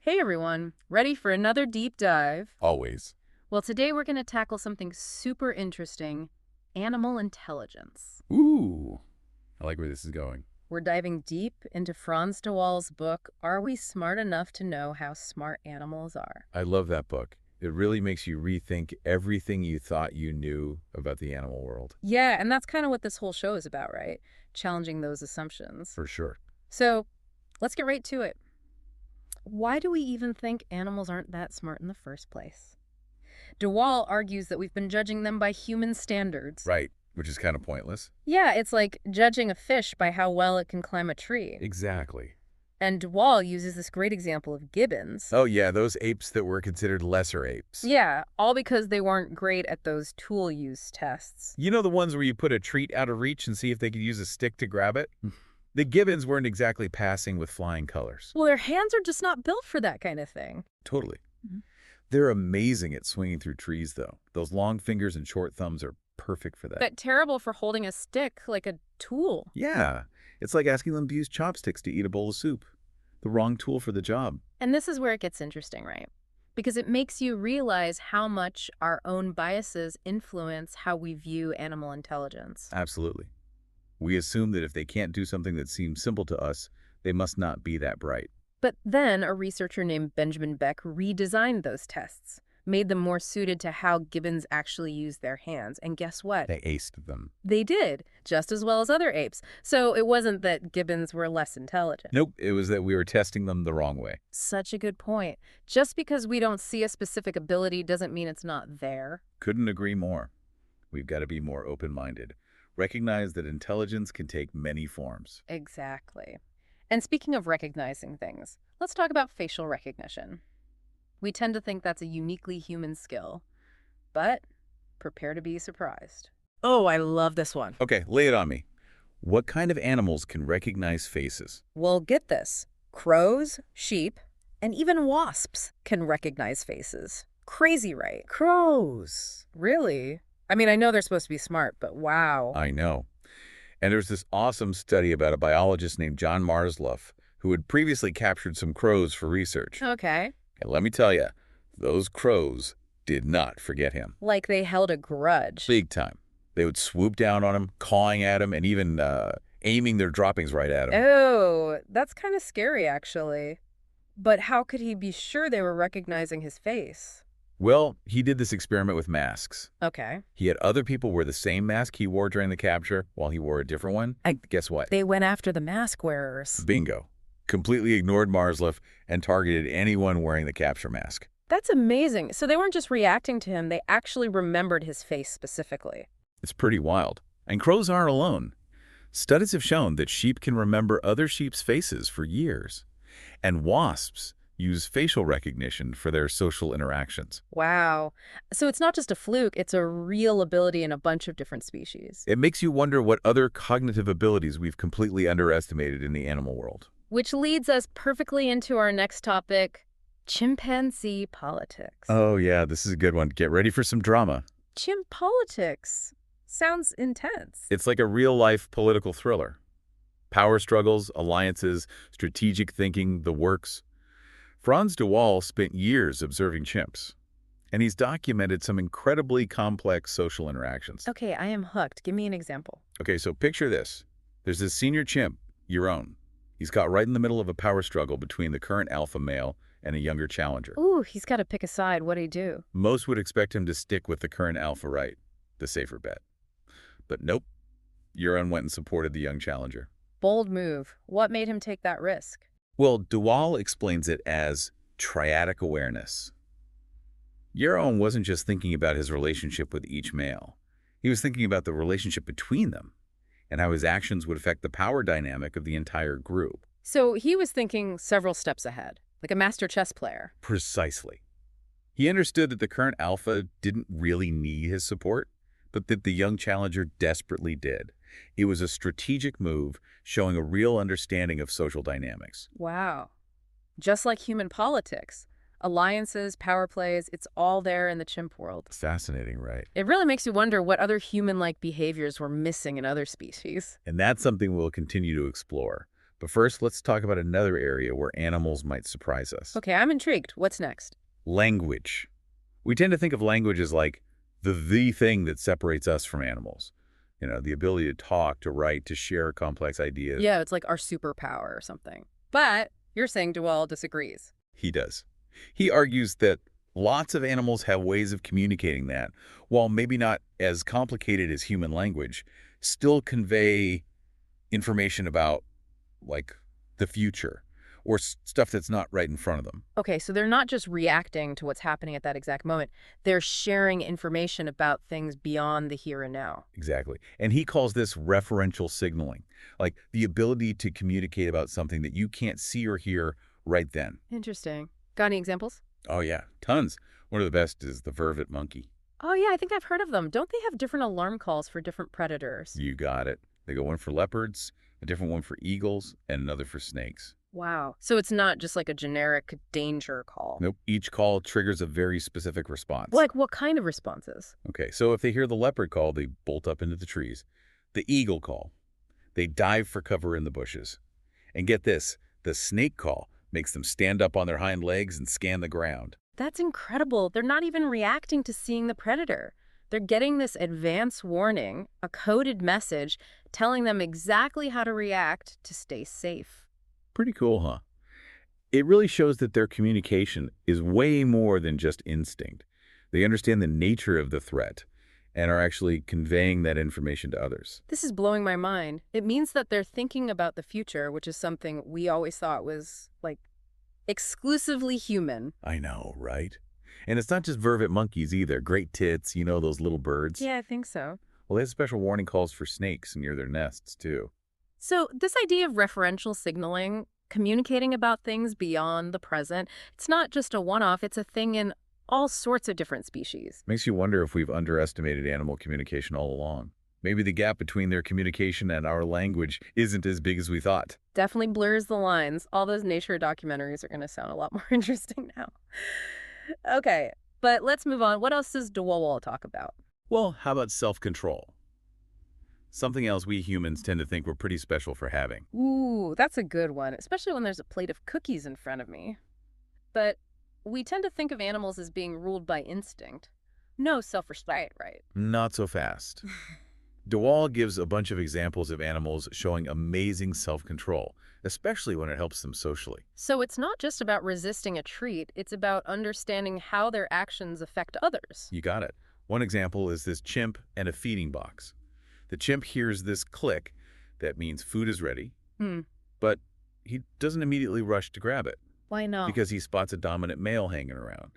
Hey everyone, ready for another deep dive? Always. Well, today we're going to tackle something super interesting, animal intelligence. Ooh, I like where this is going. We're diving deep into Frans de Waal's book, Are We Smart Enough to Know How Smart Animals Are? I love that book. It really makes you rethink everything you thought you knew about the animal world. Yeah, and that's kind of what this whole show is about, right? Challenging those assumptions. For sure. So, let's get right to it. Why do we even think animals aren't that smart in the first place? De Waal argues that we've been judging them by human standards. Right, which is kind of pointless. Yeah, it's like judging a fish by how well it can climb a tree. Exactly. And de Waal uses this great example of gibbons. Oh yeah, those apes that were considered lesser apes. Yeah, all because they weren't great at those tool use tests. You know the ones where you put a treat out of reach and see if they could use a stick to grab it? The gibbons weren't exactly passing with flying colors. Well, their hands are just not built for that kind of thing. Totally. Mhm. They're amazing at swinging through trees, though. Those long fingers and short thumbs are perfect for that. But terrible for holding a stick like a tool. Yeah, it's like asking them to use chopsticks to eat a bowl of soup. The wrong tool for the job. And this is where it gets interesting, right? Because it makes you realize how much our own biases influence how we view animal intelligence. Absolutely. We assume that if they can't do something that seems simple to us, they must not be that bright. But then a researcher named Benjamin Beck redesigned those tests, made them more suited to how gibbons actually use their hands. And guess what? They aced them. They did, just as well as other apes. So it wasn't that gibbons were less intelligent. Nope, it was that we were testing them the wrong way. Such a good point. Just because we don't see a specific ability doesn't mean it's not there. Couldn't agree more. We've got to be more open-minded. Recognize that intelligence can take many forms. Exactly. And speaking of recognizing things, let's talk about facial recognition. We tend to think that's a uniquely human skill, but prepare to be surprised. Oh, I love this one. Okay, lay it on me. What kind of animals can recognize faces? Well, get this. Crows, sheep, and even wasps can recognize faces. Crazy, right? Crows. Really? I mean, I know they're supposed to be smart, but wow. I know. And there's this awesome study about a biologist named John Marsloff who had previously captured some crows for research. Okay. And let me tell you, those crows did not forget him. Like they held a grudge. Big time. They would swoop down on him, cawing at him, and even aiming their droppings right at him. Oh, that's kind of scary, actually. But how could he be sure they were recognizing his face? Well, he did this experiment with masks. Okay. He had other people wear the same mask he wore during the capture while he wore a different one. Guess what? They went after the mask wearers. Bingo. Completely ignored Marsloff and targeted anyone wearing the capture mask. That's amazing. So they weren't just reacting to him, they actually remembered his face specifically. It's pretty wild. And crows aren't alone. Studies have shown that sheep can remember other sheep's faces for years. And wasps use facial recognition for their social interactions. Wow. So it's not just a fluke, it's a real ability in a bunch of different species. It makes you wonder what other cognitive abilities we've completely underestimated in the animal world. Which leads us perfectly into our next topic, chimpanzee politics. Oh yeah, this is a good one. Get ready for some drama. Chimp politics sounds intense. It's like a real-life political thriller. Power struggles, alliances, strategic thinking, the works. Frans de Waal spent years observing chimps, and he's documented some incredibly complex social interactions. Okay, I am hooked. Give me an example. Okay, so picture this. There's this senior chimp, your own. He's caught right in the middle of a power struggle between the current alpha male and a younger challenger. Ooh, he's got to pick a side. What'd he do? Most would expect him to stick with the current alpha right, the safer bet. But nope, Euron went and supported the young challenger. Bold move. What made him take that risk? Well, de Waal explains it as triadic awareness. Euron wasn't just thinking about his relationship with each male. He was thinking about the relationship between them and how his actions would affect the power dynamic of the entire group. So he was thinking several steps ahead, like a master chess player. Precisely. He understood that the current alpha didn't really need his support, but that the young challenger desperately did. It was a strategic move showing a real understanding of social dynamics. Wow. Just like human politics. Alliances, power plays, it's all there in the chimp world. Fascinating, right? It really makes you wonder what other human-like behaviors were missing in other species. And that's something we'll continue to explore. But first, let's talk about another area where animals might surprise us. Okay, I'm intrigued. What's next? Language. We tend to think of language as like the thing that separates us from animals. You know, the ability to talk, to write, to share complex ideas. Yeah, it's like our superpower or something. But you're saying Dewall disagrees. He does. He argues that lots of animals have ways of communicating that, while maybe not as complicated as human language, still convey information about, like, the future or stuff that's not right in front of them. Okay, so they're not just reacting to what's happening at that exact moment. They're sharing information about things beyond the here and now. Exactly. And he calls this referential signaling, like the ability to communicate about something that you can't see or hear right then. Interesting. Got any examples? Oh, yeah, tons. One of the best is the vervet monkey. Oh, yeah, I think I've heard of them. Don't they have different alarm calls for different predators? You got it. They go one for leopards, a different one for eagles, and another for snakes. Wow. So it's not just like a generic danger call. Nope. Each call triggers a very specific response. Like what kind of responses? Okay, so if they hear the leopard call, they bolt up into the trees. The eagle call, they dive for cover in the bushes. And get this, the snake call makes them stand up on their hind legs and scan the ground. That's incredible. They're not even reacting to seeing the predator. They're getting this advance warning, a coded message, telling them exactly how to react to stay safe. Pretty cool, huh? It really shows that their communication is way more than just instinct. They understand the nature of the threat and are actually conveying that information to others. This is blowing my mind. It means that they're thinking about the future, which is something we always thought was, like, exclusively human. I know, right? And it's not just vervet monkeys either. Great tits, you know, those little birds. Yeah, I think so. Well, they have special warning calls for snakes near their nests, too. So this idea of referential signaling, communicating about things beyond the present, it's not just a one-off, it's a thing in all sorts of different species. Makes you wonder if we've underestimated animal communication all along. Maybe the gap between their communication and our language isn't as big as we thought. Definitely blurs the lines. All those nature documentaries are going to sound a lot more interesting now. Okay, but let's move on. What else does Waal talk about? Well, how about self-control? Something else we humans tend to think we're pretty special for having. Ooh, that's a good one, especially when there's a plate of cookies in front of me. But we tend to think of animals as being ruled by instinct. No self-restraint, right? Not so fast. Waal gives a bunch of examples of animals showing amazing self-control, especially when it helps them socially. So it's not just about resisting a treat, it's about understanding how their actions affect others. You got it. One example is this chimp and a feeding box. The chimp hears this click that means food is ready, but he doesn't immediately rush to grab it Why not? because he spots a dominant male hanging around.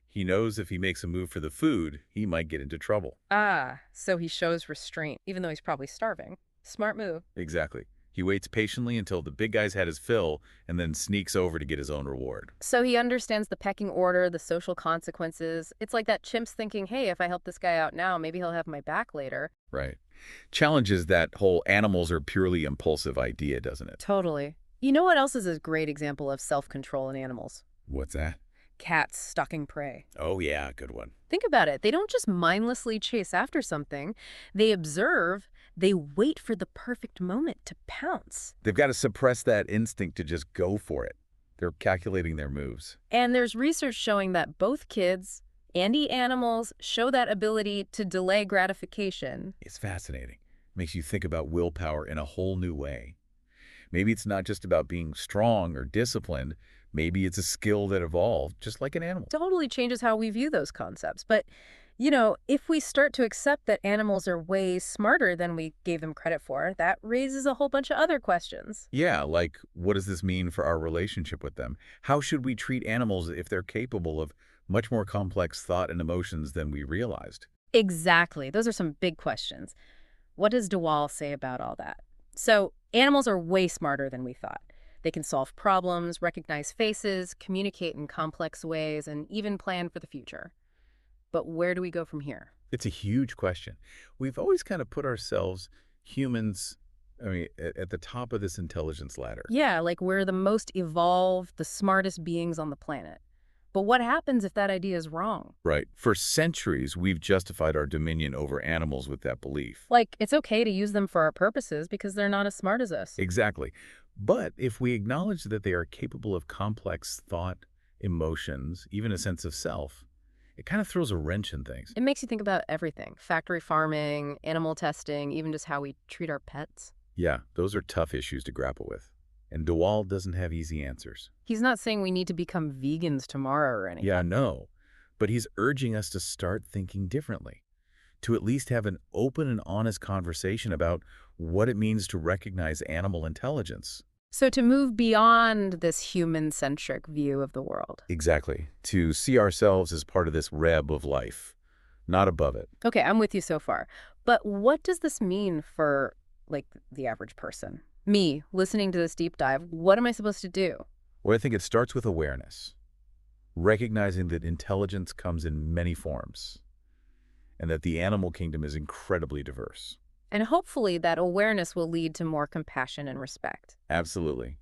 He knows if he makes a move for the food, he might get into trouble. Ah, so he shows restraint, even though he's probably starving. Smart move. Exactly. He waits patiently until the big guy's had his fill and then sneaks over to get his own reward. So he understands the pecking order, the social consequences. It's like that chimp's thinking, hey, if I help this guy out now, maybe he'll have my back later. Right. Challenges that whole animals are purely impulsive idea, doesn't it? Totally. You know what else is a great example of self-control in animals? What's that? Cats stalking prey. Oh, yeah, good one. Think about it. They don't just mindlessly chase after something. They observe, they wait for the perfect moment to pounce. They've got to suppress that instinct to just go for it. They're calculating their moves. And there's research showing that both kids and animals show that ability to delay gratification. It's fascinating. Makes you think about willpower in a whole new way. Maybe it's not just about being strong or disciplined. Maybe it's a skill that evolved, just like an animal. Totally changes how we view those concepts. But, you know, if we start to accept that animals are way smarter than we gave them credit for, that raises a whole bunch of other questions. Yeah, like what does this mean for our relationship with them? How should we treat animals if they're capable of much more complex thought and emotions than we realized? Exactly. Those are some big questions. What does Waal say about all that? So, animals are way smarter than we thought. They can solve problems, recognize faces, communicate in complex ways, and even plan for the future. But where do we go from here? It's a huge question. We've always kind of put ourselves, humans, at the top of this intelligence ladder. Yeah, like we're the most evolved, the smartest beings on the planet. But what happens if that idea is wrong? Right. For centuries, we've justified our dominion over animals with that belief. Like, it's okay to use them for our purposes because they're not as smart as us. Exactly. But if we acknowledge that they are capable of complex thought, emotions, even a sense of self, it kind of throws a wrench in things. It makes you think about everything: factory farming, animal testing, even just how we treat our pets. Yeah, those are tough issues to grapple with. And DeWaal doesn't have easy answers. He's not saying we need to become vegans tomorrow or Yeah, anything. no. But he's urging us to start thinking differently, to at least have an open and honest conversation about what it means to recognize animal intelligence. So to move beyond this human-centric view of the world. Exactly. To see ourselves as part of this web of life, not above it. Okay, I'm with you so far. But what does this mean for, like, the average person? Me, listening to this deep dive, what am I supposed to do? Well, I think it starts with awareness, recognizing that intelligence comes in many forms, and that the animal kingdom is incredibly diverse. And hopefully that awareness will lead to more compassion and respect. Absolutely.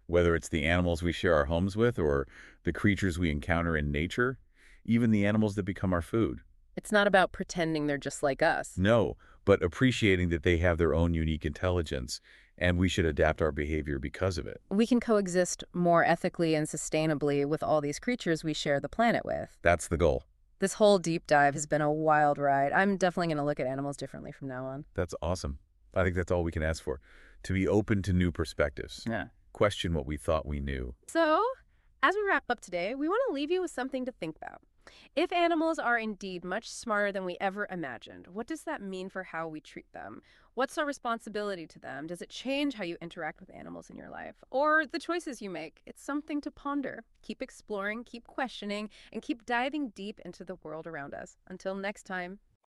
Whether it's the animals we share our homes with or the creatures we encounter in nature, even the animals that become our food. It's not about pretending they're just like us. No, but appreciating that they have their own unique intelligence, and we should adapt our behavior because of it. We can coexist more ethically and sustainably with all these creatures we share the planet with. That's the goal. This whole deep dive has been a wild ride. I'm definitely going to look at animals differently from now on. That's awesome. I think that's all we can ask for. To be open to new perspectives. Yeah. Question what we thought we knew. So, as we wrap up today, we want to leave you with something to think about. If animals are indeed much smarter than we ever imagined, what does that mean for how we treat them? What's our responsibility to them? Does it change how you interact with animals in your life? Or the choices you make? It's something to ponder. Keep exploring, keep questioning, and keep diving deep into the world around us. Until next time.